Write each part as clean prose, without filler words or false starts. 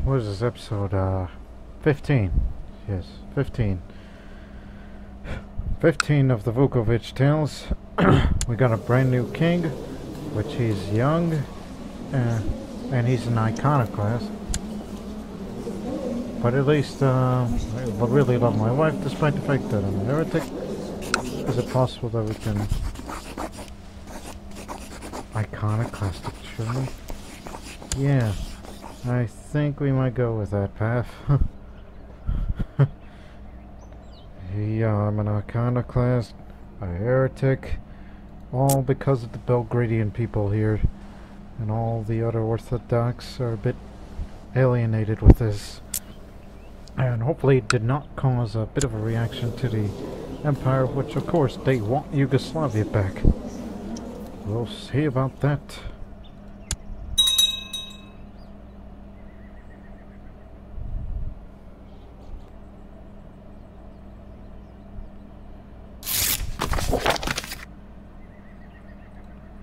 what is this episode? 15. Yes, 15. 15 of the Vukovic tales. We got a brand new king, which he's young, and he's an iconoclast. But at least, I really love my wife, despite the fact that I'm a heretic. Is it possible that we can... Iconoclastic, surely? Yeah, I think we might go with that path. Yeah, I'm an iconoclast, a heretic, all because of the Belgradian people here, and all the other Orthodox are a bit alienated with this. And hopefully it did not cause a bit of a reaction to the Empire, which of course they want Yugoslavia back. We'll see about that.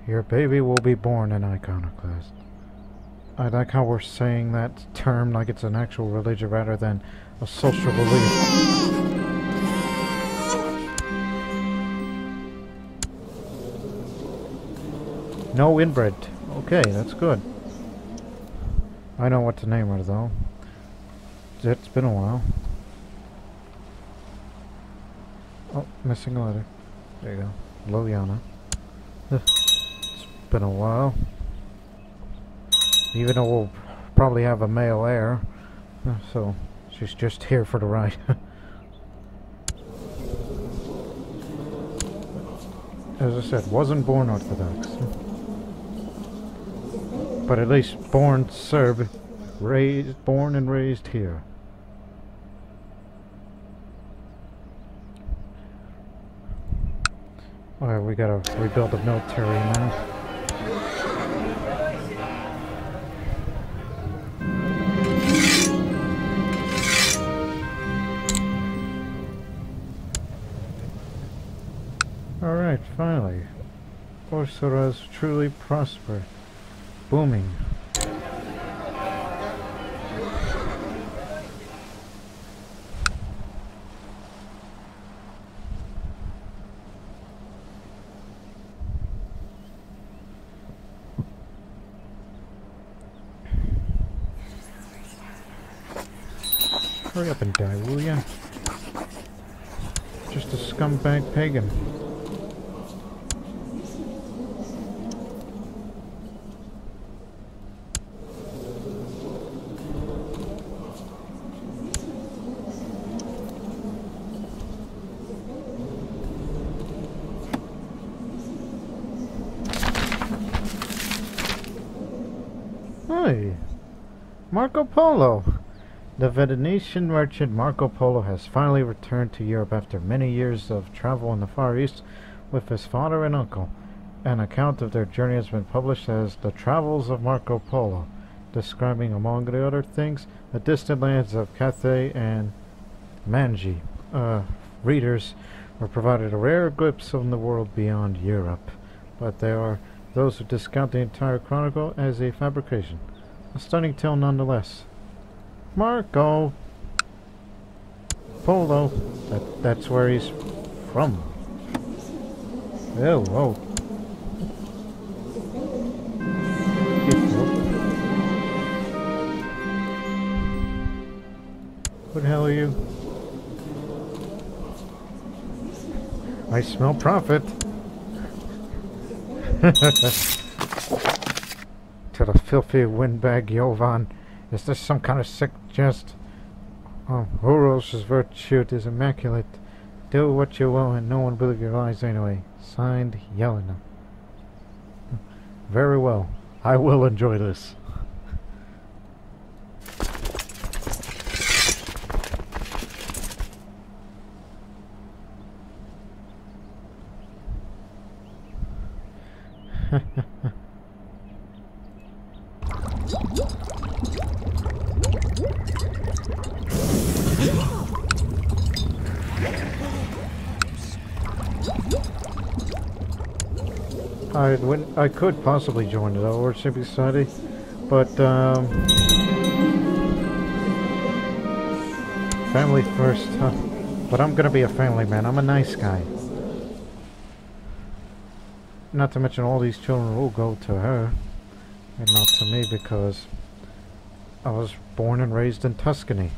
Your baby will be born an iconoclast. I like how we're saying that term like it's an actual religion rather than a social belief. No inbred. Okay, that's good. I know what to name her though. It's been a while. Oh, missing a letter. There you go. Liliana. It's been a while. Even though we'll probably have a male heir. So, she's just here for the ride. As I said, wasn't born Orthodox. But at least born Serb, born and raised here. Alright, we gotta rebuild the military now. Alright, finally. Orthodox truly prosper. Booming. Hurry up and die, will ya? Just a scumbag pagan. Hey, Marco Polo! The Venetian merchant Marco Polo has finally returned to Europe after many years of travel in the Far East with his father and uncle. An account of their journey has been published as The Travels of Marco Polo, describing, among the other things, the distant lands of Cathay and Manji. Readers were provided a rare glimpse of the world beyond Europe, but there are those who discount the entire chronicle as a fabrication. A stunning tale nonetheless. Marco Polo. That's where he's from. Oh, whoa. What the hell are you? I smell profit. To the filthy windbag Jovan. Is this some kind of sick jest? Oh, Horos's virtue is immaculate. Do what you will and no one will believe your lies anyway. Signed, Yelena. Very well. I will enjoy this. I could possibly join the Worship Society, but Family first, huh? But I'm gonna be a family man. I'm a nice guy. Not to mention all these children will go to her, and not to me because I was born and raised in Tuscany.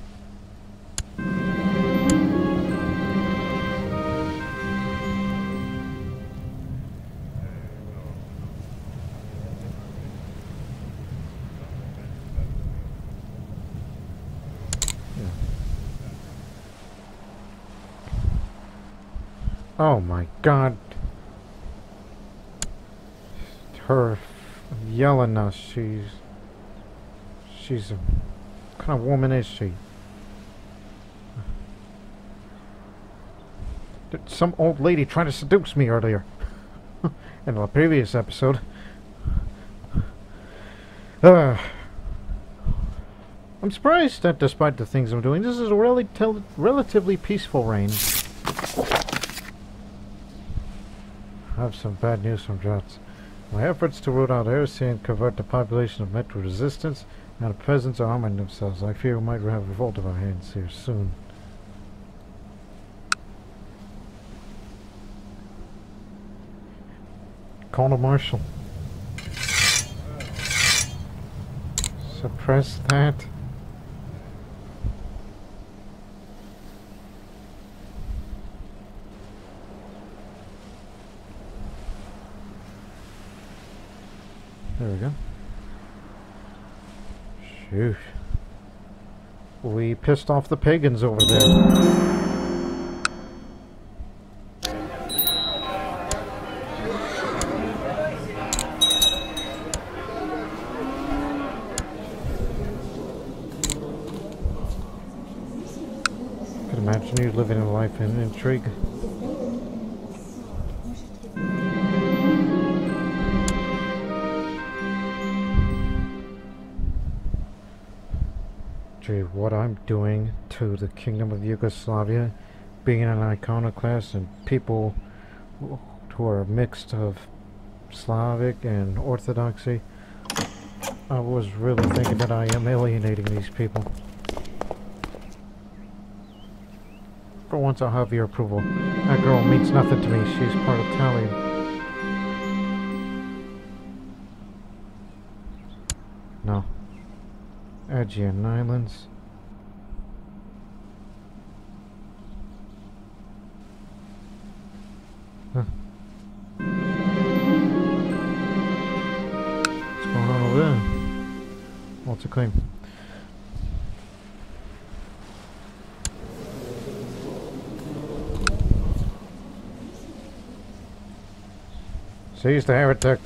Oh my God. Her yelling us. She's a... What kind of woman is she? Some old lady trying to seduce me earlier. In the previous episode. I'm surprised that despite the things I'm doing, this is a relatively peaceful reign. I have some bad news from Jots. My efforts to root out heresy and convert the population have met with resistance, and the peasants are arming themselves. I fear we might have a revolt of our hands here soon. Call the marshal. Suppress that. There we go. Shoot. We pissed off the pagans over there. Could imagine you living a life in intrigue. What I'm doing to the Kingdom of Yugoslavia, being an iconoclast and people who are mixed of Slavic and Orthodoxy, I was really thinking that I am alienating these people. For once I'll have your approval. That girl means nothing to me. She's part Italian. No. Aegean Islands. Huh. What's going on over there? What's a claim? Seize the heretic.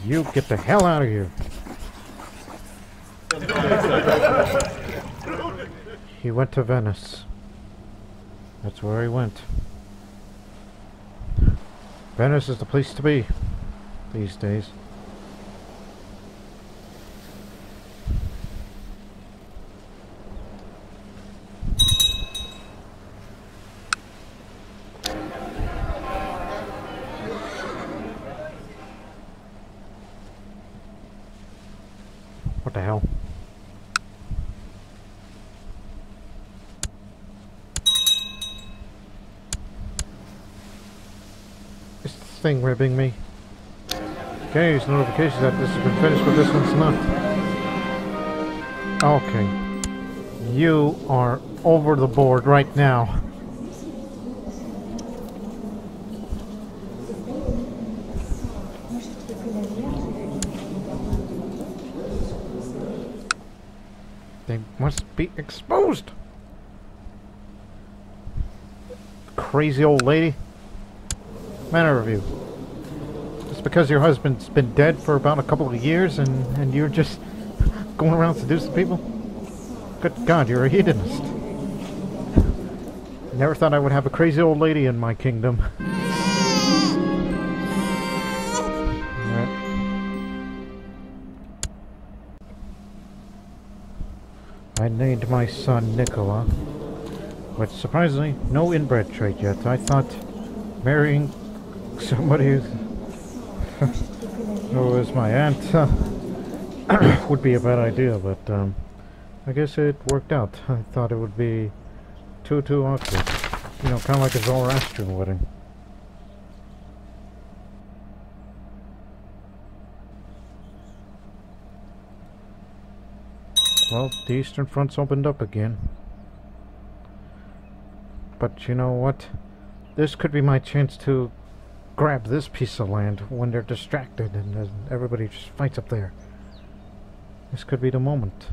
You get the hell out of here. He went to Venice. That's where he went. Venice is the place to be these days. What the hell? Is this thing ribbing me? Okay, there's notifications that this has been finished, but this one's not. Okay. You are over the board right now. They must be exposed. Crazy old lady. Manner of you. Just because your husband's been dead for about a couple of years and you're just going around seducing people? Good God, you're a hedonist. Never thought I would have a crazy old lady in my kingdom. I named my son Nicola, but surprisingly, no inbred trait yet. I thought marrying somebody who was my aunt would be a bad idea, but I guess it worked out. I thought it would be too awkward. You know, kind of like a Zoroastrian wedding. Well, the Eastern Front's opened up again. But you know what? This could be my chance to grab this piece of land when they're distracted and everybody just fights up there. This could be the moment.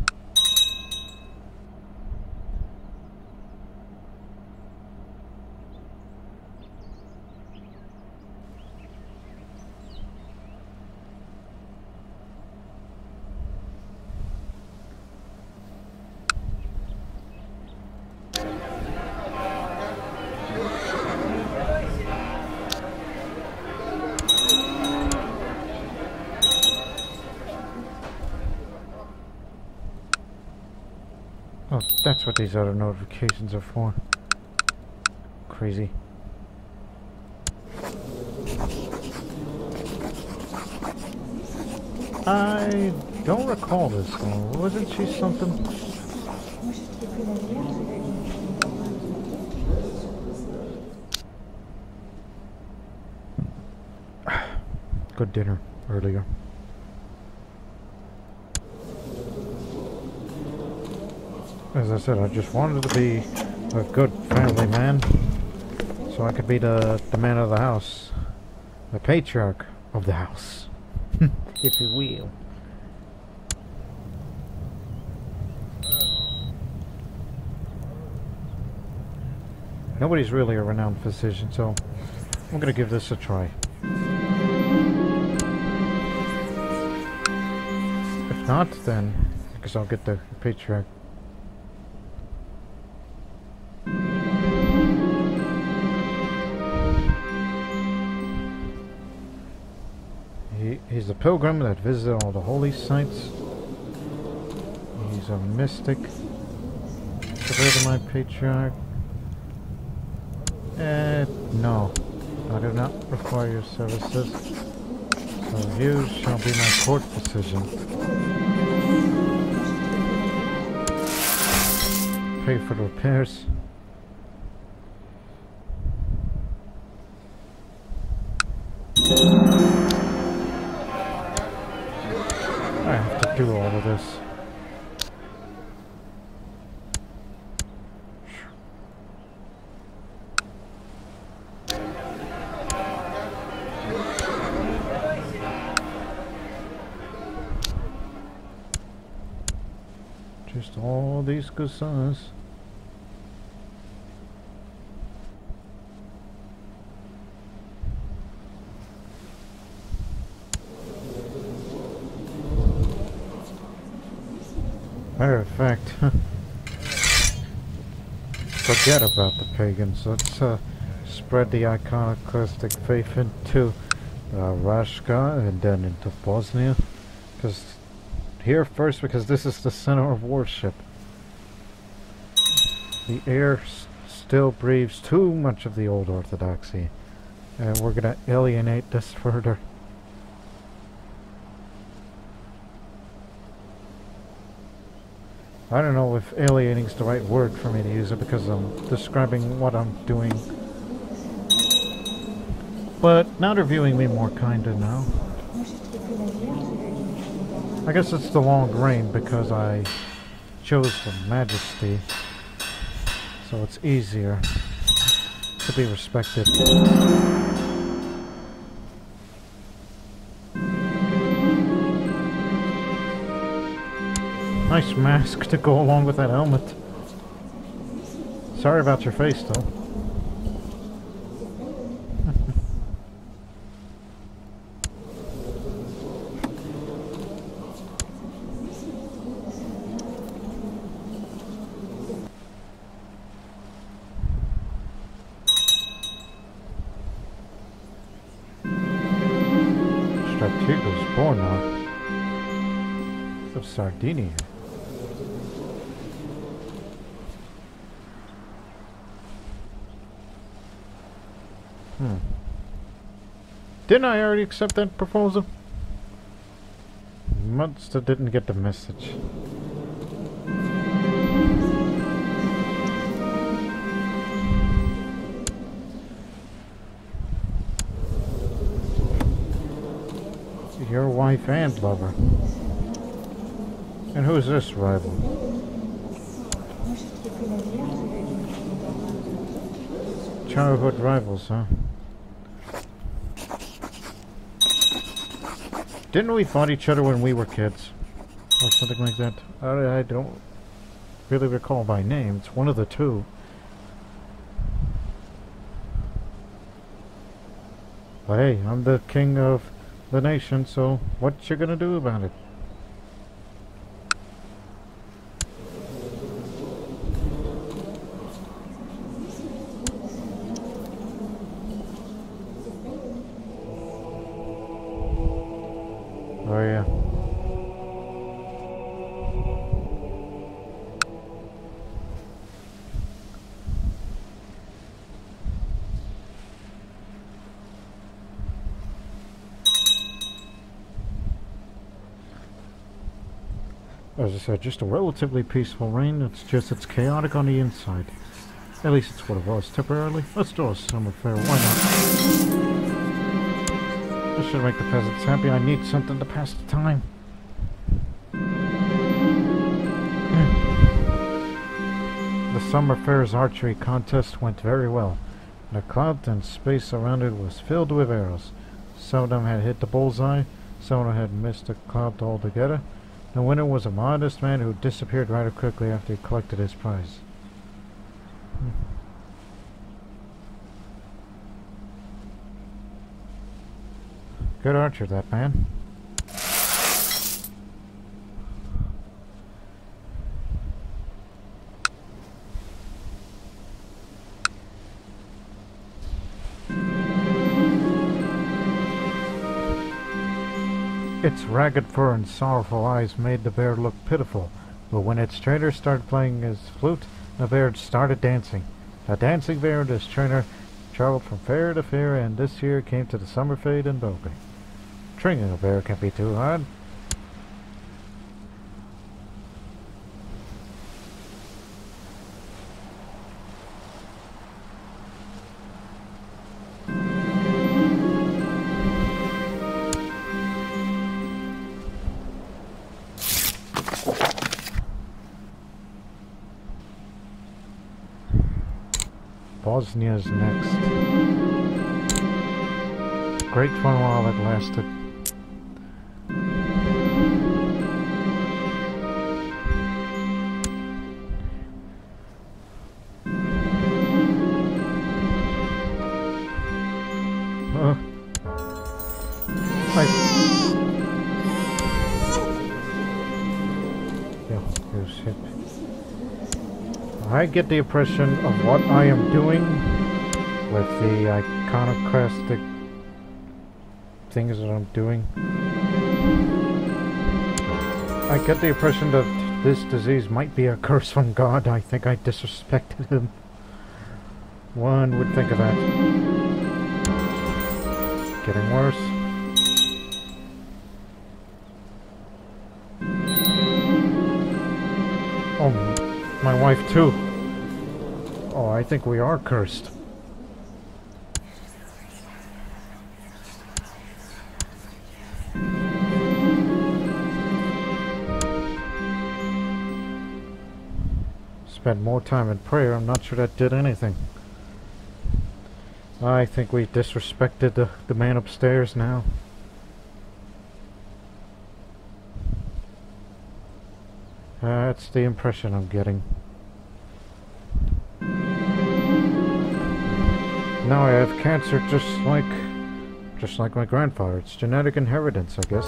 Oh, that's what these other notifications are for. Crazy. I don't recall this one. Wasn't she something? Good dinner earlier. As I said, I just wanted to be a good family man, so I could be the man of the house, the patriarch of the house, if you will. Nobody's really a renowned physician, so I'm gonna give this a try. If not, then I guess I'll get the patriarch. He's a pilgrim that visited all the holy sites. He's a mystic. Consider my patriarch. No. I do not require your services. So you shall be my court physician. Pay for the repairs. I have to do all of this. Just all these gazas. Matter of fact, forget about the pagans. Let's spread the iconoclastic faith into Rashka and then into Bosnia. Because here first, because this is the center of worship. The air still breathes too much of the old orthodoxy, and we're gonna alienate this further. I don't know if alienating is the right word for me to use it because I'm describing what I'm doing. But now they're viewing me more kinda now. I guess it's the long reign because I chose the majesty. So it's easier to be respected. Nice mask to go along with that helmet. Sorry about your face, though. Strategos Borna of Sardinia. Didn't I already accept that proposal? must have didn't get the message. Your wife and lover. And who's this rival? Childhood rivals, huh? Didn't we fight each other when we were kids? Or something like that? I don't really recall by name. It's one of the two. But hey, I'm the king of the nation, so what you gonna do about it? Oh yeah. As I said, just a relatively peaceful reign. It's chaotic on the inside. At least it's what it was temporarily. Let's do a summer fair. Why not? This should make the peasants happy. I need something to pass the time. The summer fair's archery contest went very well. The cloud and space around it was filled with arrows. Some of them had hit the bullseye, some of them had missed the cloud altogether. The winner was a modest man who disappeared rather quickly after he collected his prize. Good archer, that man. Its ragged fur and sorrowful eyes made the bear look pitiful, but when its trainer started playing his flute, the bear started dancing. The dancing bear and his trainer traveled from fair to fair, and this year came to the summer fete in Belgrade. Training a bear can't be too hard. Bosnia's next. Great fun while it lasted. I get the impression of what I am doing with the iconoclastic things that I'm doing. I get the impression that this disease might be a curse from God. I think I disrespected him. One would think of that. Getting worse. Oh, my wife too. Oh, I think we are cursed. Spend more time in prayer. I'm not sure that did anything. I think we disrespected the man upstairs now. That's the impression I'm getting. Now I have cancer just like my grandfather. It's genetic inheritance, I guess.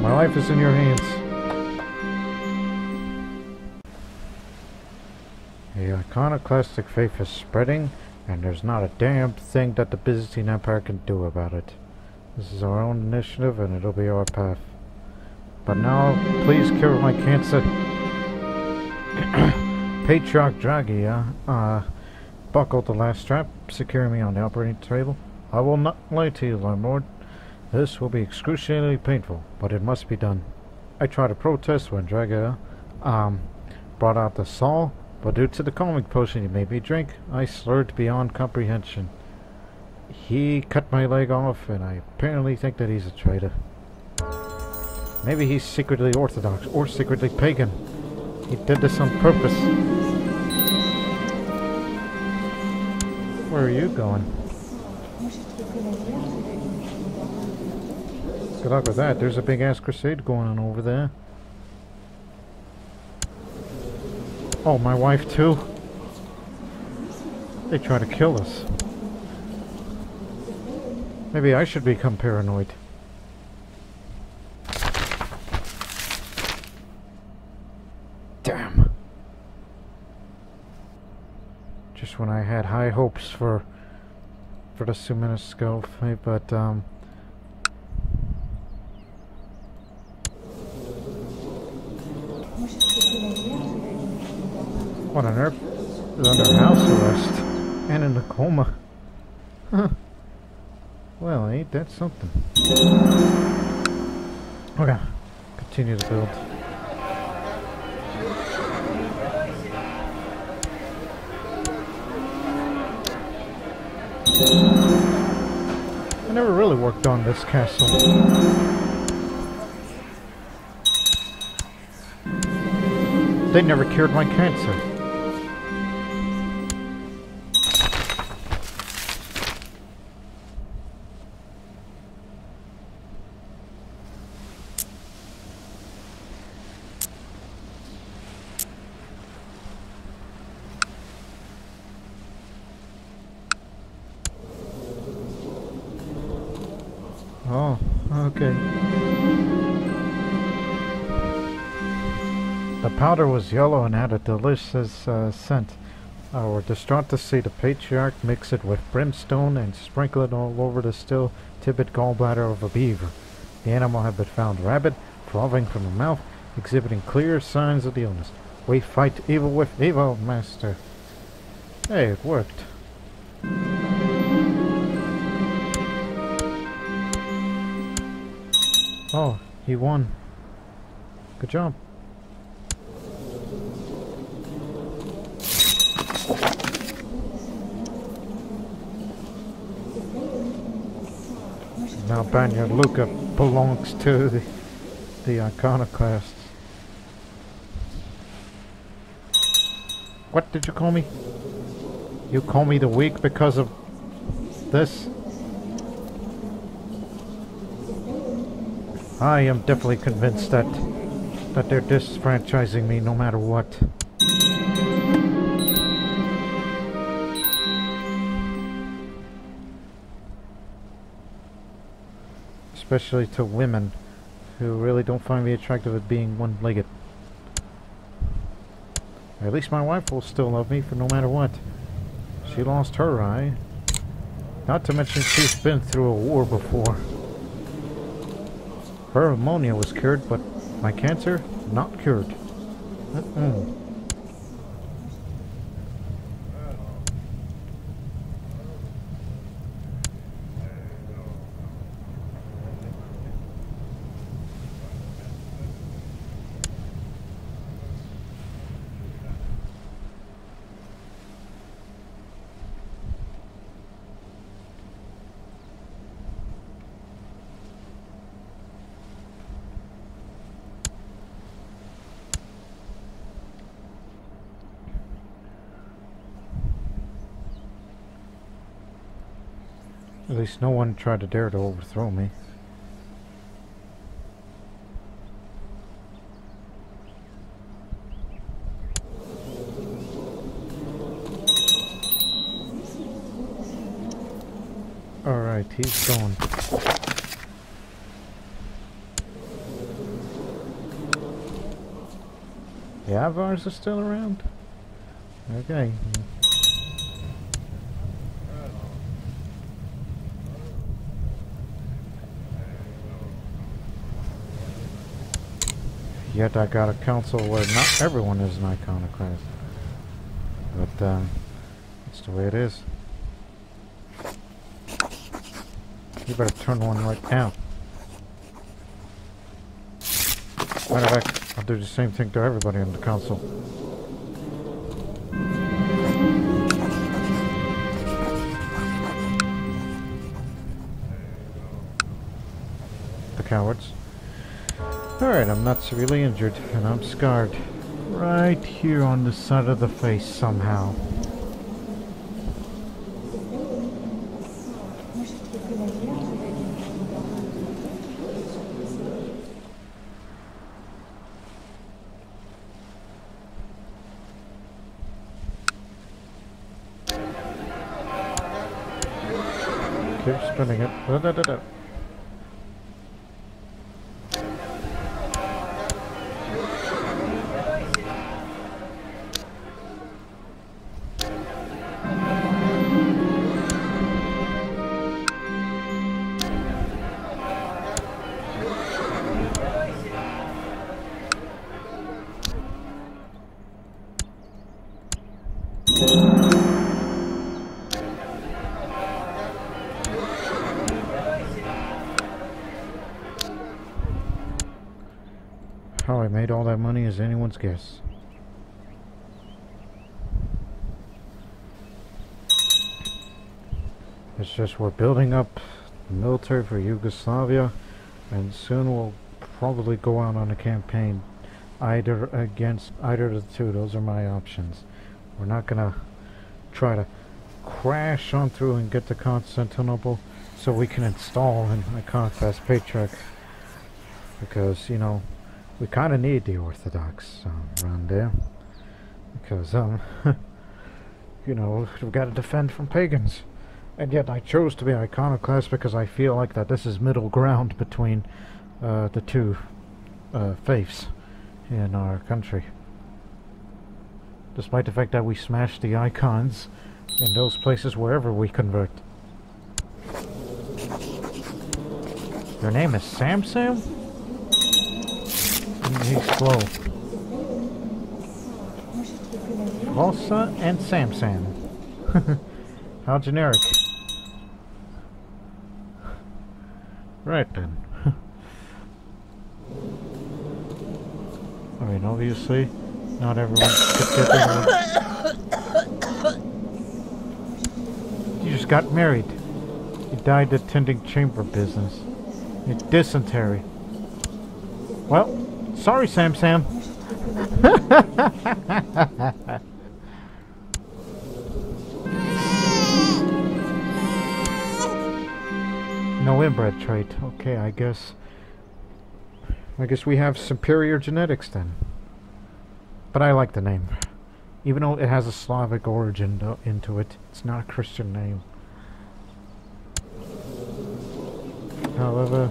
My life is in your hands. The iconoclastic faith is spreading, and there's not a damn thing that the Byzantine Empire can do about it. This is our own initiative, and it'll be our path. But now, please cure my cancer. Patriarch Draghi, buckled the last strap, securing me on the operating table. I will not lie to you, Lord. This will be excruciatingly painful, but it must be done. I tried to protest when Draga brought out the saw, but due to the calming potion he made me drink, I slurred beyond comprehension. He cut my leg off, and I apparently think that he's a traitor. Maybe he's secretly Orthodox or secretly pagan. He did this on purpose. Where are you going? Good luck with that. There's a big ass crusade going on over there. Oh, my wife too? They try to kill us. Maybe I should become paranoid. Damn. Just when I had high hopes for the Suminoscope, but what on earth is under house arrest and in a coma? Huh. Well, ain't that something? Okay, continue to build. I never really worked on this castle. They never cured my cancer. Oh, okay. The powder was yellow and had a delicious scent. We're distraught to see the patriarch mix it with brimstone and sprinkle it all over the still tibet gallbladder of a beaver. The animal had been found rabid, frothing from the mouth, exhibiting clear signs of the illness. We fight evil with evil, master. Hey, it worked. Oh, he won. Good job. Now Banya Luka belongs to the Iconoclasts. What did you call me? You call me the weak because of this? I am definitely convinced that they're disfranchising me no matter what. Especially to women who really don't find me attractive as being one-legged. At least my wife will still love me for no matter what. She lost her eye. Not to mention she's been through a war before. Her pneumonia was cured, but my cancer, not cured. At least no one tried to dare to overthrow me. Alright, he's gone. The Avars are still around? Okay. Yet I got a council where not everyone is an iconoclast. But, that's the way it is. You better turn one right now. Matter of fact, I'll do the same thing to everybody on the console. The cowards. Alright, I'm not severely injured, and I'm scarred. Right here on the side of the face somehow. Keep spinning it. Da-da-da-da. How I made all that money is anyone's guess. It's just we're building up the military for Yugoslavia, and soon we'll probably go out on a campaign either against either of the two. Those are my options. We're not gonna try to crash on through and get to Constantinople so we can install an Iconoclast Patriarch, because, you know, we kind of need the Orthodox around there, because, you know, we've got to defend from pagans. And yet I chose to be Iconoclast because I feel like that this is middle ground between the two faiths in our country. Despite the fact that we smash the icons in those places wherever we convert. Your name is Sam? He's slow. Valsa and Sam. How generic. Right then. I mean, obviously, not everyone could get there. You just got married. You died attending chamber business. You're dysentery. Well, sorry, Sam. No inbred trait. Okay, I guess we have superior genetics then. But I like the name. Even though it has a Slavic origin into it, it's not a Christian name. However,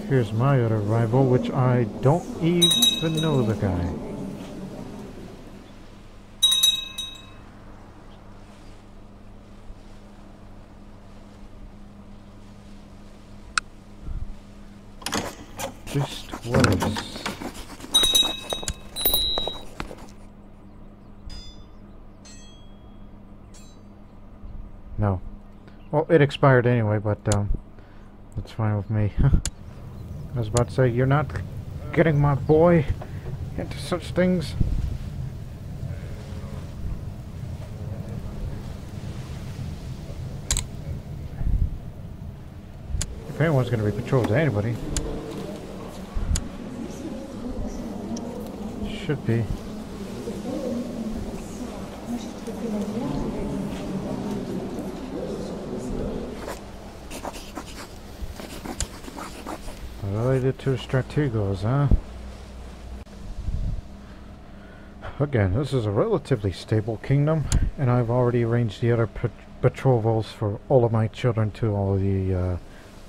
here's my other rival, which I don't even know the guy. Just what is... No. Well, it expired anyway, but that's fine with me. I was about to say, you're not getting my boy into such things. If anyone's going to be betrothed to anybody, should be. Related to strategos, huh? Again, this is a relatively stable kingdom, and I've already arranged the other betrothals for all of my children to all the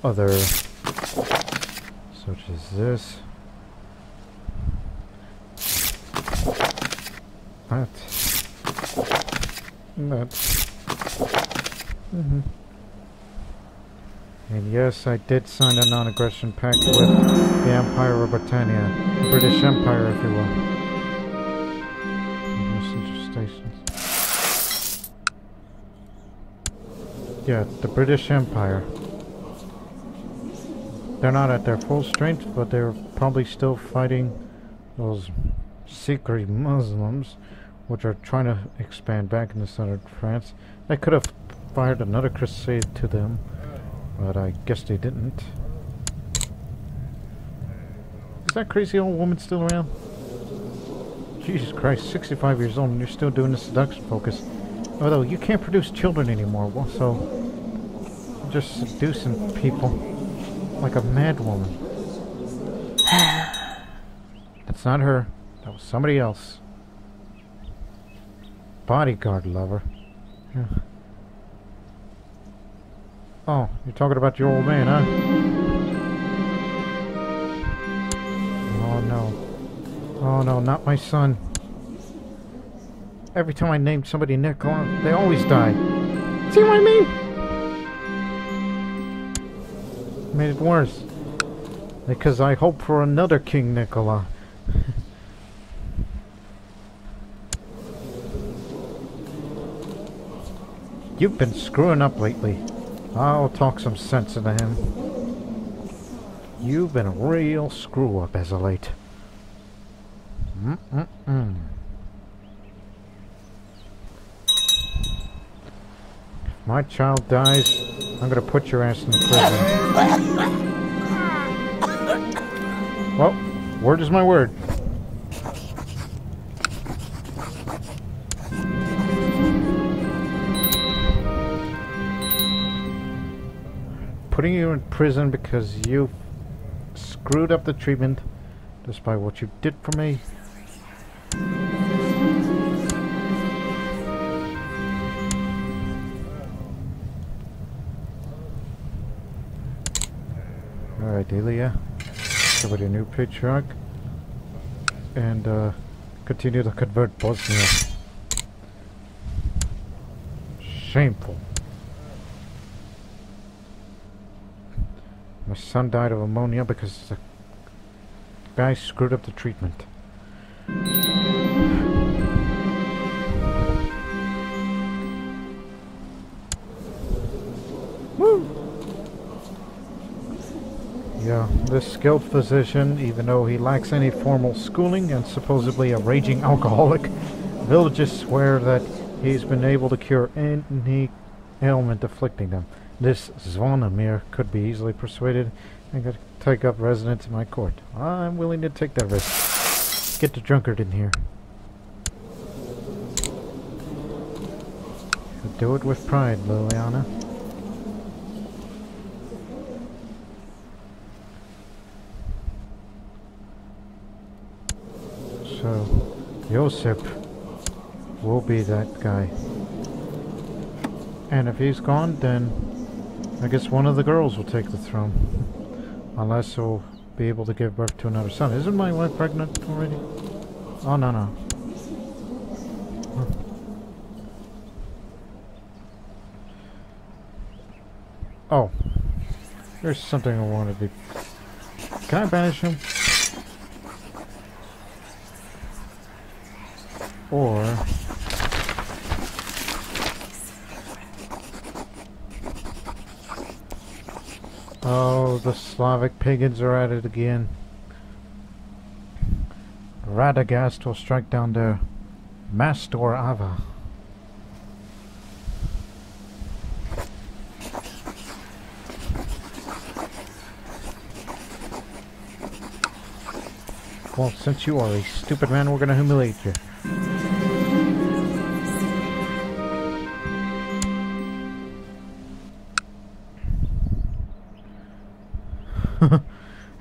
other, such as this. That. And yes, I did sign a non-aggression pact with the Empire of Britannia, the British Empire, if you will. Messenger stations. Yeah, the British Empire. They're not at their full strength, but they're probably still fighting those secret Muslims, which are trying to expand back into southern France. They could have fired another crusade to them, but I guess they didn't. Is that crazy old woman still around? Jesus Christ, 65 years old and you're still doing the seduction focus. Although you can't produce children anymore, so you're just seducing people like a mad woman. That's not her. That was somebody else. Bodyguard lover. Yeah. Oh, you're talking about your old man, huh? Oh no. Oh no, not my son. Every time I named somebody Nicola, they always die. See what I mean? Made it worse. Because I hope for another King Nicola. You've been screwing up lately. I'll talk some sense into him. You've been a real screw-up as of late. If my child dies, I'm gonna put your ass in prison. Well, word is my word. Putting you in prison because you screwed up the treatment despite what you did for me. Alright, Delia. Somebody a new patriarch. And continue to convert Bosnia. Shameful. My son died of ammonia because the guy screwed up the treatment. Woo! Yeah, this skilled physician, even though he lacks any formal schooling and supposedly a raging alcoholic, villagers swear that he's been able to cure any ailment afflicting them. This Zvonimir could be easily persuaded and could take up residence in my court. I'm willing to take that risk. Get the drunkard in here. Do it with pride, Liliana. So, Josip will be that guy. And if he's gone, then I guess one of the girls will take the throne. Unless he'll be able to give birth to another son. Isn't my wife pregnant already? Oh, no, no. Huh. Oh. There's something I wanted to do. Can I banish him? Or... oh, the Slavic pagans are at it again. Radagast will strike down their Mastor Ava. Well, since you are a stupid man, we're gonna humiliate you.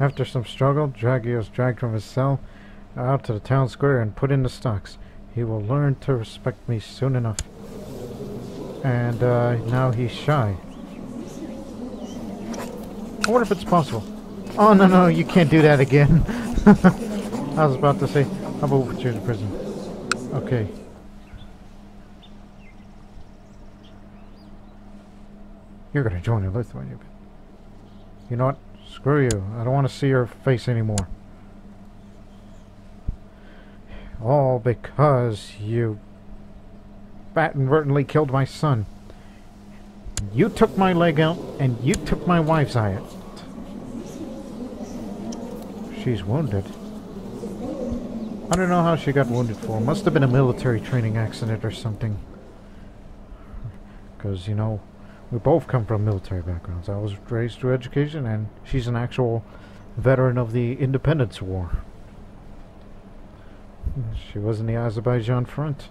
After some struggle, Draghi was dragged from his cell out to the town square and put in the stocks. He will learn to respect me soon enough. And now he's shy. I wonder if it's possible. Oh, no, no, you can't do that again. I was about to say, how about we put you in prison? Okay. You're gonna join the Lithuania. You know what? Screw you. I don't want to see your face anymore. All because you inadvertently killed my son. you took my leg out, and you took my wife's eye out. She's wounded. I don't know how she got wounded for. Must have been a military training accident or something. Because, you know, we both come from military backgrounds. I was raised through education, and she's an actual veteran of the Independence War. She was in the Azerbaijan front.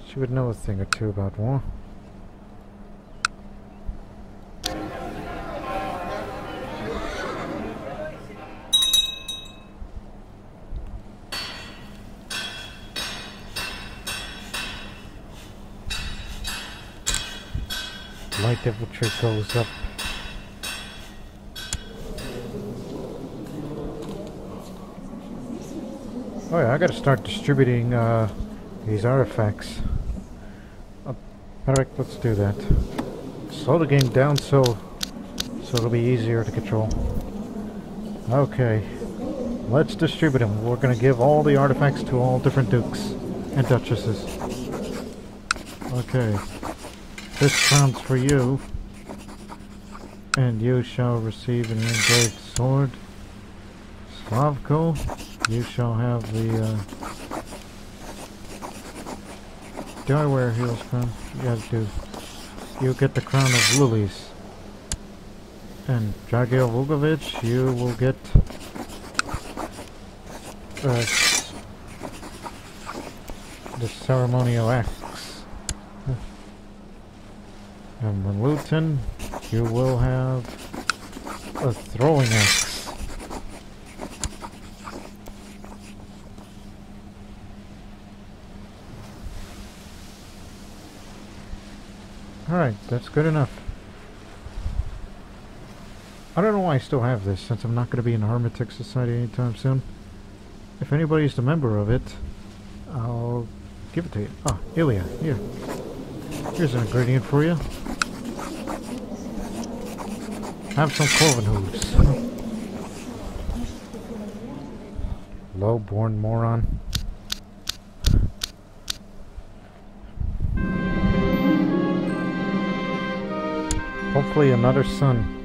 She would know a thing or two about war. Light infantry goes up. Oh yeah, I gotta start distributing these artifacts. Alright, let's do that. Slow the game down so it'll be easier to control. Okay, let's distribute them. We're gonna give all the artifacts to all different dukes and duchesses. Okay, this crown's for you, and you shall receive an engraved sword. Slavko, you shall have the do I wear heels crown? Yeah, I do. You get the crown of lilies. And Dragil Vukovic, you will get the ceremonial axe. And Malutin, you will have a throwing axe. Alright, that's good enough. I don't know why I still have this, since I'm not going to be in the Heretic Society anytime soon. If anybody's a member of it, I'll give it to you. Ah, Ilya, here. Here's an ingredient for you. Have some cloven hooves. Low-born moron. Hopefully another son.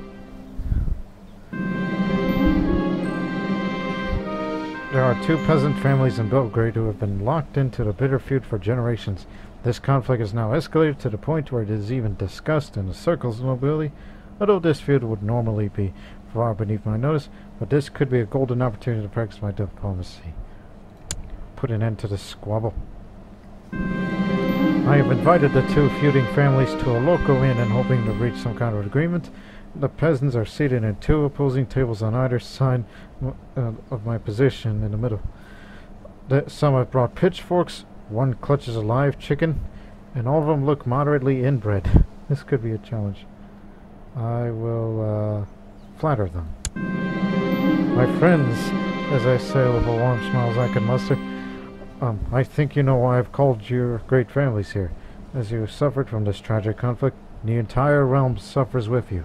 There are two peasant families in Belgrade who have been locked into the bitter feud for generations. This conflict has now escalated to the point where it is even discussed in the circles of nobility. Although this feud would normally be far beneath my notice, but this could be a golden opportunity to practice my diplomacy. Put an end to this squabble. I have invited the two feuding families to a local inn and hoping to reach some kind of agreement. The peasants are seated in two opposing tables on either side of my position in the middle. Some have brought pitchforks, one clutches a live chicken, and all of them look moderately inbred. This could be a challenge. I will flatter them. My friends, as I say with a warm smile as I can muster, I think you know why I've called your great families here. As you suffered from this tragic conflict, the entire realm suffers with you.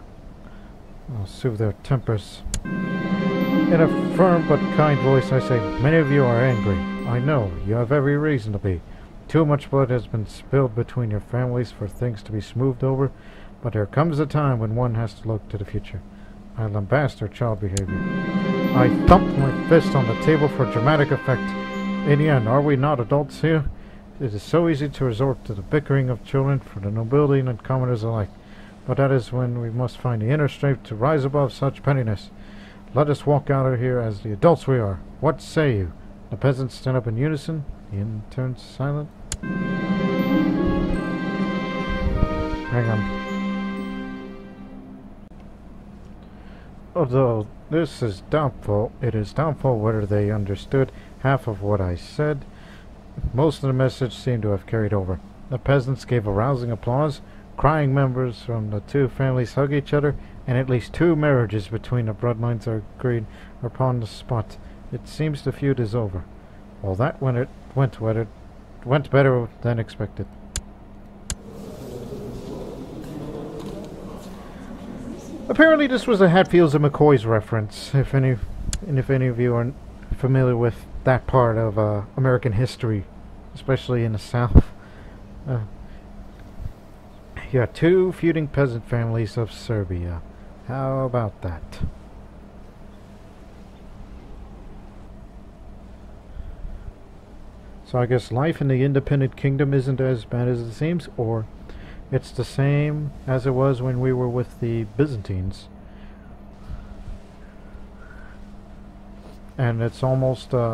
I'll soothe their tempers. In a firm but kind voice I say, many of you are angry. I know, you have every reason to be. Too much blood has been spilled between your families for things to be smoothed over, but there comes a time when one has to look to the future. I lambast their child behavior. I thumped my fist on the table for dramatic effect. In the end, are we not adults here? It is so easy to resort to the bickering of children for the nobility and commoners alike. But that is when we must find the inner strength to rise above such pettiness. Let us walk out of here as the adults we are. What say you? The peasants stand up in unison. The inn turns silent. Hang on. Although this is doubtful, it is doubtful whether they understood half of what I said. Most of the message seemed to have carried over. The peasants gave a rousing applause. Crying members from the two families hug each other, and at least 2 marriages between the bloodlines are agreed upon the spot. It seems the feud is over. Well, that went better than expected. Apparently this was a Hatfields and McCoy's reference, if any of you are familiar with that part of American history, especially in the South. Yeah, two feuding peasant families of Serbia. How about that? So I guess life in the independent kingdom isn't as bad as it seems, or it's the same as it was when we were with the Byzantines. And it's almost been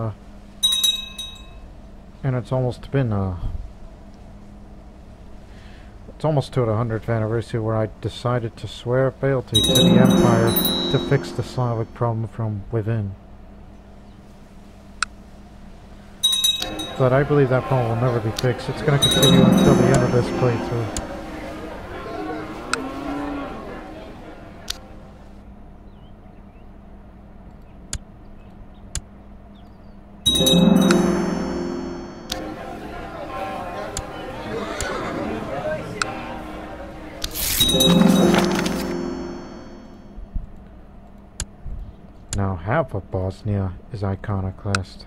it's almost to the 100th anniversary where I decided to swear fealty to the Empire to fix the Slavic problem from within. But I believe that problem will never be fixed. It's going to continue until the end of this playthrough. Now half of Bosnia is Iconoclast.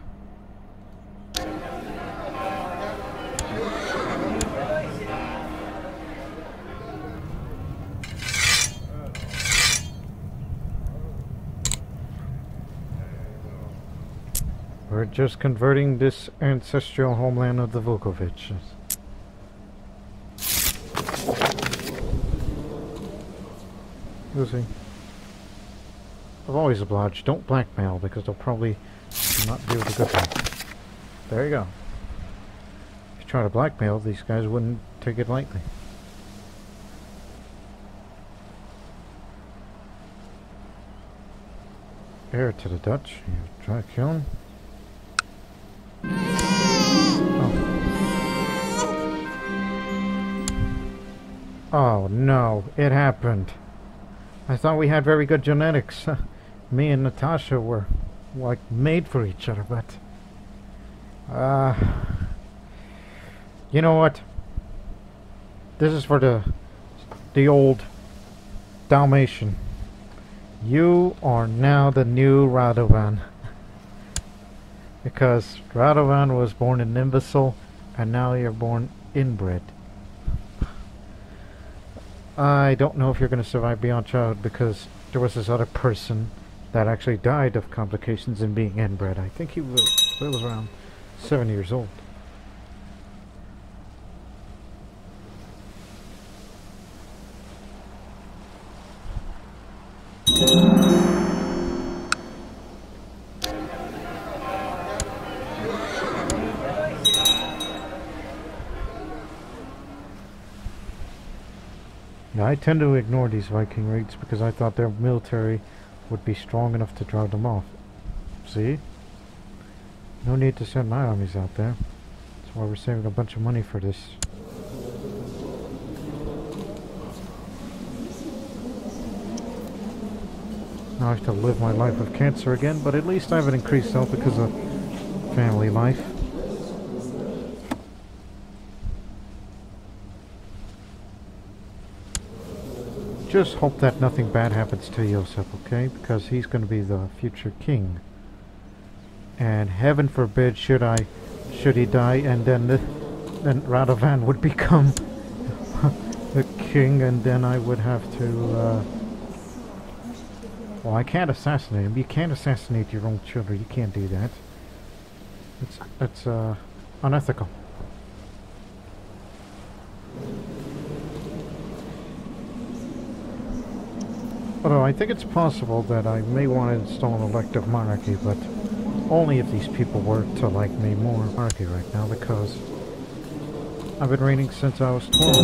We're just converting this ancestral homeland of the Vukovics. Lucy. I've always obliged. Don't blackmail because they'll probably not do the good thing. There you go. If you try to blackmail, these guys wouldn't take it lightly. Heir to the Dutch. You try to kill him. Oh no, it happened. I thought we had very good genetics. Me and Natasha were like made for each other, but you know what? This is for the old Dalmatian. You are now the new Radovan. Because Radovan was born an imbecile and now you're born inbred. I don't know if you're going to survive beyond childhood because there was this other person that actually died of complications in being inbred. I think he was around 7 years old. Now, I tend to ignore these Viking raids because I thought their military would be strong enough to drive them off. See? No need to send my armies out there. That's why we're saving a bunch of money for this. Now I have to live my life with cancer again, but at least I have an increased health because of family life. Just hope that nothing bad happens to Joseph, okay? Because he's going to be the future king. And heaven forbid should he die, and then Radovan would become the king, and then I would have to. Well, I can't assassinate him. You can't assassinate your own children. You can't do that. It's unethical. Although I think it's possible that I may want to install an elective monarchy, but only if these people were to like me more. Monarchy right now, because I've been reigning since I was 12,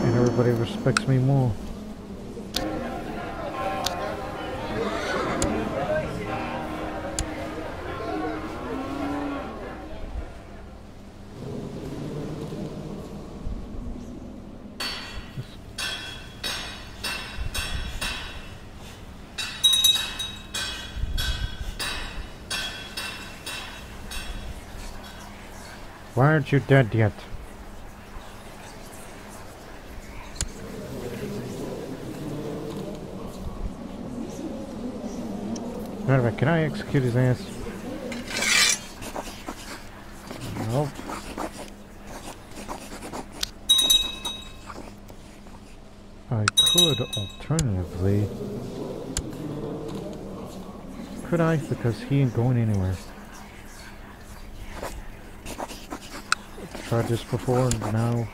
and everybody respects me more. Why aren't you dead yet? Alright, can I execute his ass? Nope. I could alternatively... Could I? Because he ain't going anywhere. Tried this before, and now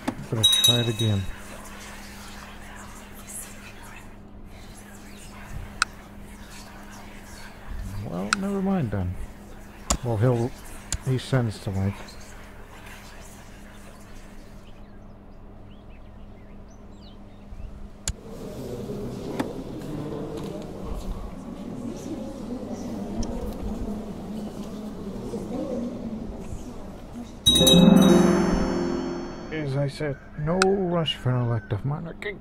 I'm gonna try it again. Well, never mind then. Well, he sends to like... As I said, no rush for an elective monarchy.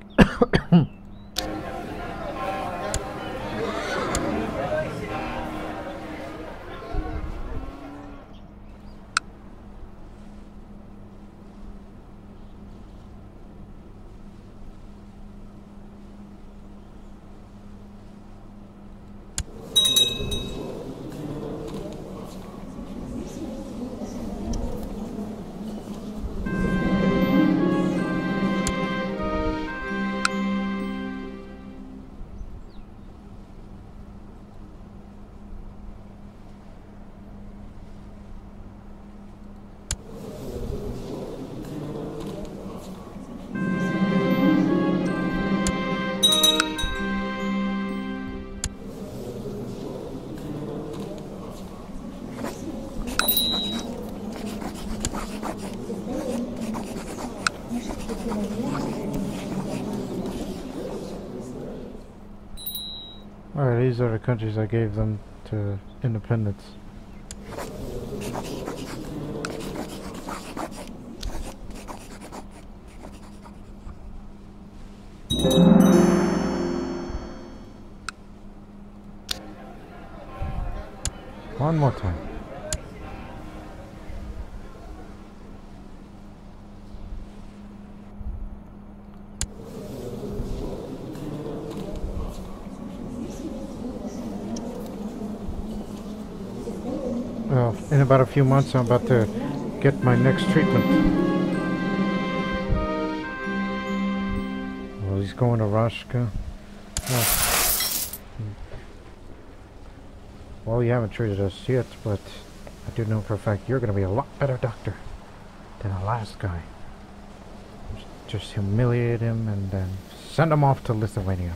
Alright, these are the countries I gave them to independence. One more time. Well, in about a few months I'm about to get my next treatment. Well, he's going to Rashka. Well, you haven't treated us yet, but I do know for a fact you're going to be a lot better doctor than the last guy. Just humiliate him and then send him off to Lithuania.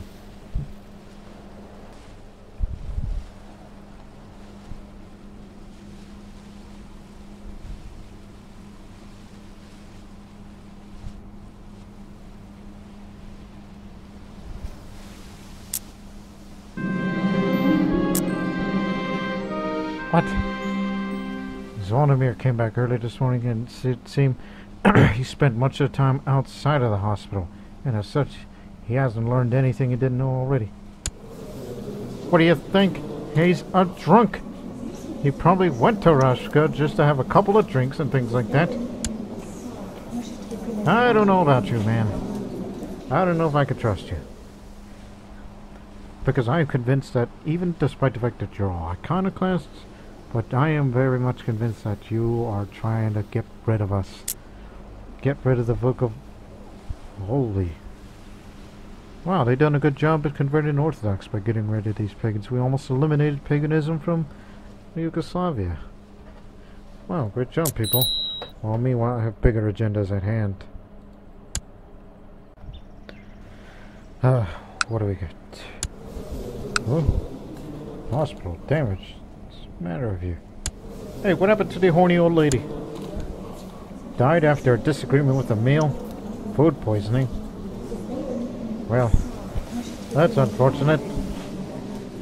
What? Zvonimir came back early this morning and it seemed he spent much of the time outside of the hospital, and as such, he hasn't learned anything he didn't know already. What do you think? He's a drunk. He probably went to Rashka just to have a couple of drinks and things like that. I don't know about you, man. I don't know if I could trust you. Because I am convinced that even despite the fact that you're all iconoclasts, but I am very much convinced that you are trying to get rid of us. Get rid of the Vukovic. Holy. Wow, they done a good job at converting Orthodox by getting rid of these pagans. We almost eliminated paganism from Yugoslavia. Wow, great job, people. Well, meanwhile, I have bigger agendas at hand. What do we get? Oh, hospital damage. What's the matter with you? Hey, what happened to the horny old lady? Died after a disagreement with a meal? Food poisoning? Well, that's unfortunate.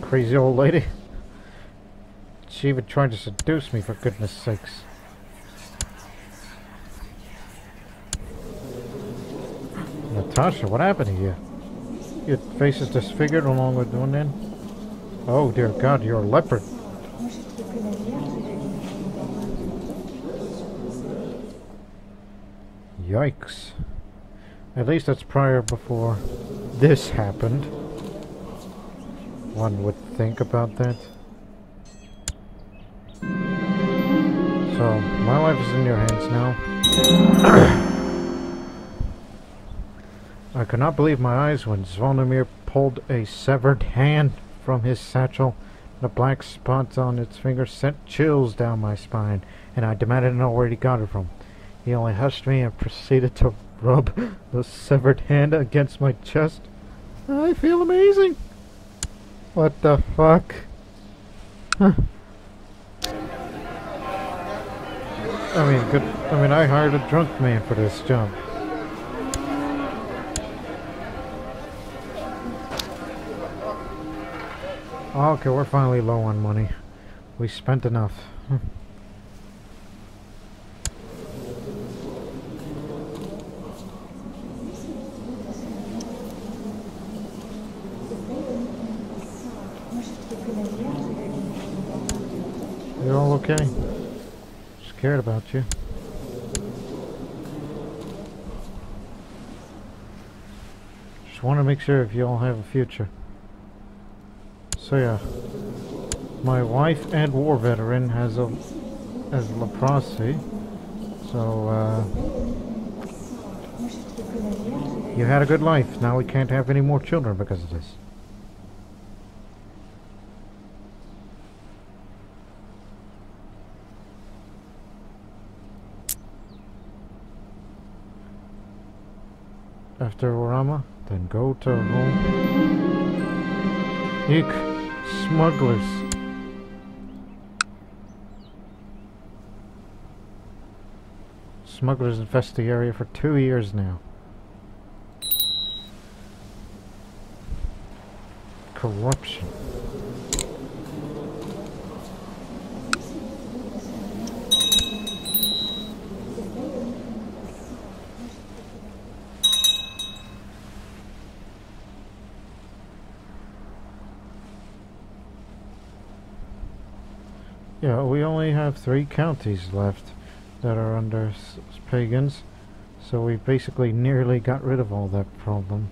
Crazy old lady. She even tried to seduce me, for goodness sakes. Natasha, what happened to you? Your face is disfigured along with one end? Oh dear God, you're a leopard. Yikes. At least that's prior before this happened. One would think about that. So, my life is in your hands now. I could not believe my eyes when Zvonimir pulled a severed hand from his satchel. The black spots on its fingers sent chills down my spine, and I demanded to know where he got it from. He only hushed me and proceeded to rub the severed hand against my chest. I feel amazing. What the fuck? Huh. I hired a drunk man for this job. Okay, we're finally low on money. We spent enough. You all okay? Scared about you. Just want to make sure if you all have a future. So yeah, my wife and war veteran has leprosy. So you had a good life. Now we can't have any more children because of this. After Orama, then go to home. Smugglers. Smugglers infest the area for 2 years now. Corruption. Yeah, we only have 3 counties left that are under pagans, so we basically nearly got rid of all that problem.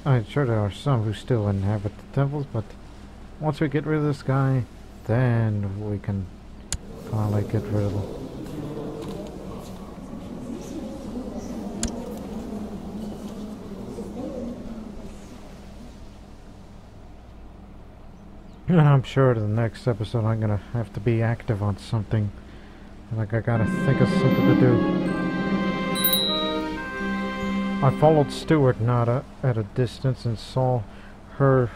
I'm sure there are some who still inhabit the temples, but once we get rid of this guy, then we can finally get rid of him. And I'm sure the next episode I'm gonna have to be active on something. Like I gotta think of something to do. I followed Stuart Nada at a distance and saw her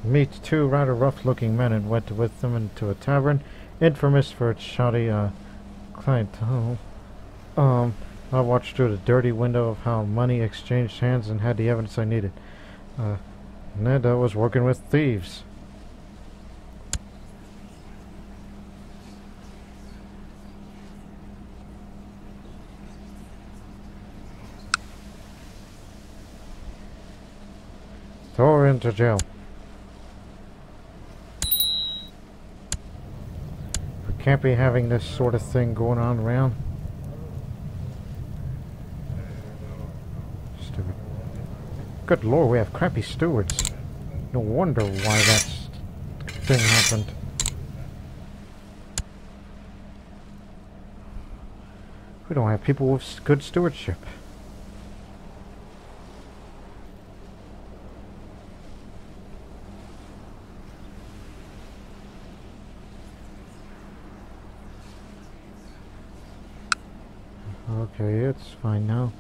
meet 2 rather rough-looking men and went with them into a tavern, infamous for its shoddy clientele. I watched through the dirty window of how money exchanged hands and had the evidence I needed. Neda was working with thieves. Throw her into jail. We can't be having this sort of thing going on around. Stupid. Good lord, we have crappy stewards. No wonder why that thing happened. We don't have people with good stewardship. Okay, it's fine now.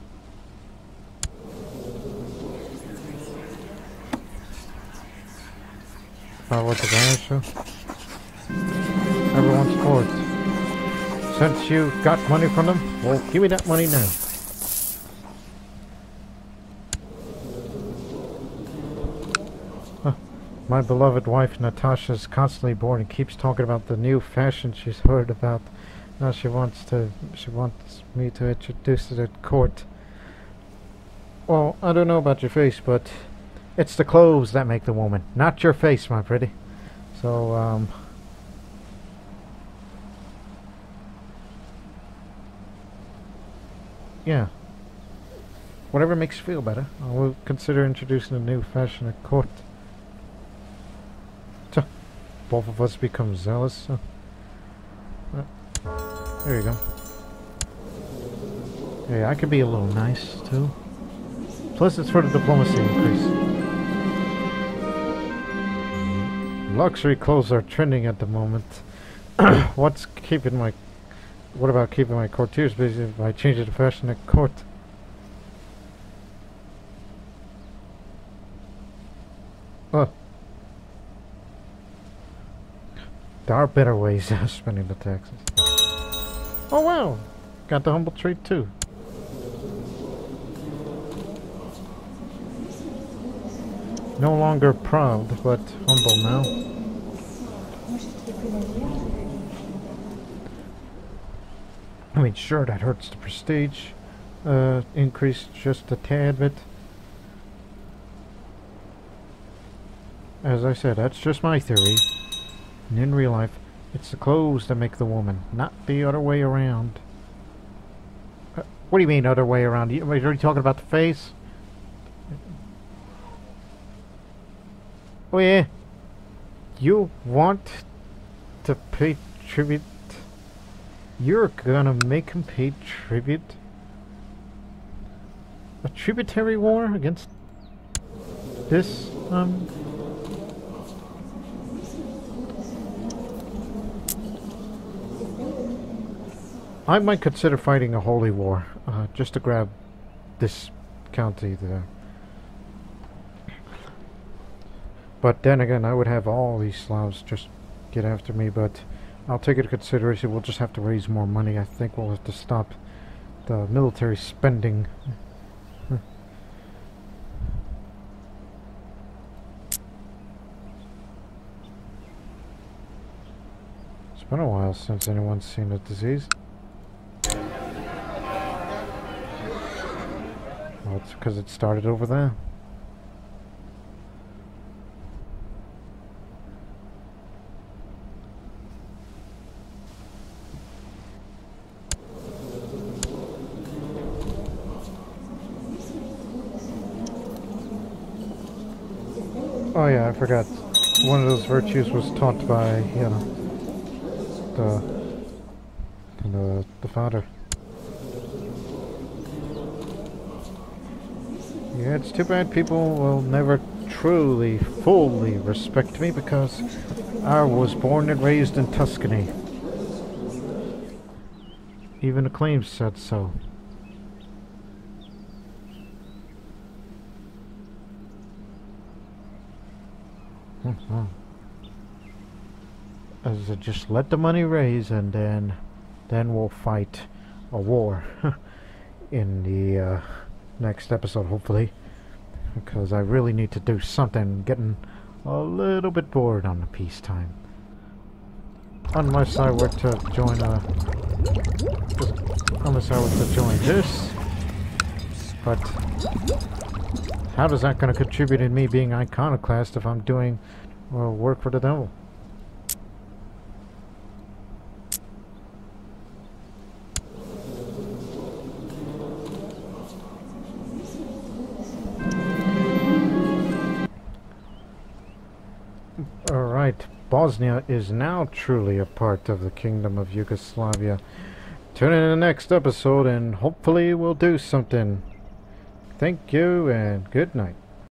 Forward to Rashka. Everyone's forward. Since you got money from them, well, give me that money now. My beloved wife Natasha is constantly bored and keeps talking about the new fashion she's heard about. Now she wants me to introduce it at court. Well, I don't know about your face, but it's the clothes that make the woman, not your face, my pretty. So, yeah. Whatever makes you feel better. I will consider introducing a new fashion at court. Both of us become zealous. So. There you go. Hey, I could be a little nice, too. Plus, it's for the diplomacy increase. Luxury clothes are trending at the moment. What about keeping my courtiers busy if I change the fashion at court? There are better ways of spending the taxes. Oh wow! Got the humble trait too. No longer proud, but humble now. I mean, sure, that hurts the prestige. Increased just a tad bit. As I said, that's just my theory. And in real life, it's the clothes that make the woman, not the other way around. What do you mean, other way around? Are you talking about the face? Oh yeah. You want to pay tribute? You're gonna make him pay tribute? A tributary war against this, I might consider fighting a holy war, just to grab this county there. But then again, I would have all these Slavs just get after me, but I'll take it into consideration. We'll just have to raise more money. I think we'll have to stop the military spending. It's been a while since anyone's seen a disease. Well, it's because it started over there. Oh yeah, I forgot. One of those virtues was taught by, you know, the founder. Yeah, it's too bad people will never truly, fully respect me because I was born and raised in Tuscany. Even the claims said so. As I just let the money raise, and then we'll fight a war in the next episode, hopefully, because I really need to do something. Getting a little bit bored on the peacetime. Unless I were to join this, but how is that going to contribute in me being Iconoclast if I'm doing work for the devil? Alright, Bosnia is now truly a part of the Kingdom of Yugoslavia. Tune in to the next episode and hopefully we'll do something. Thank you and good night.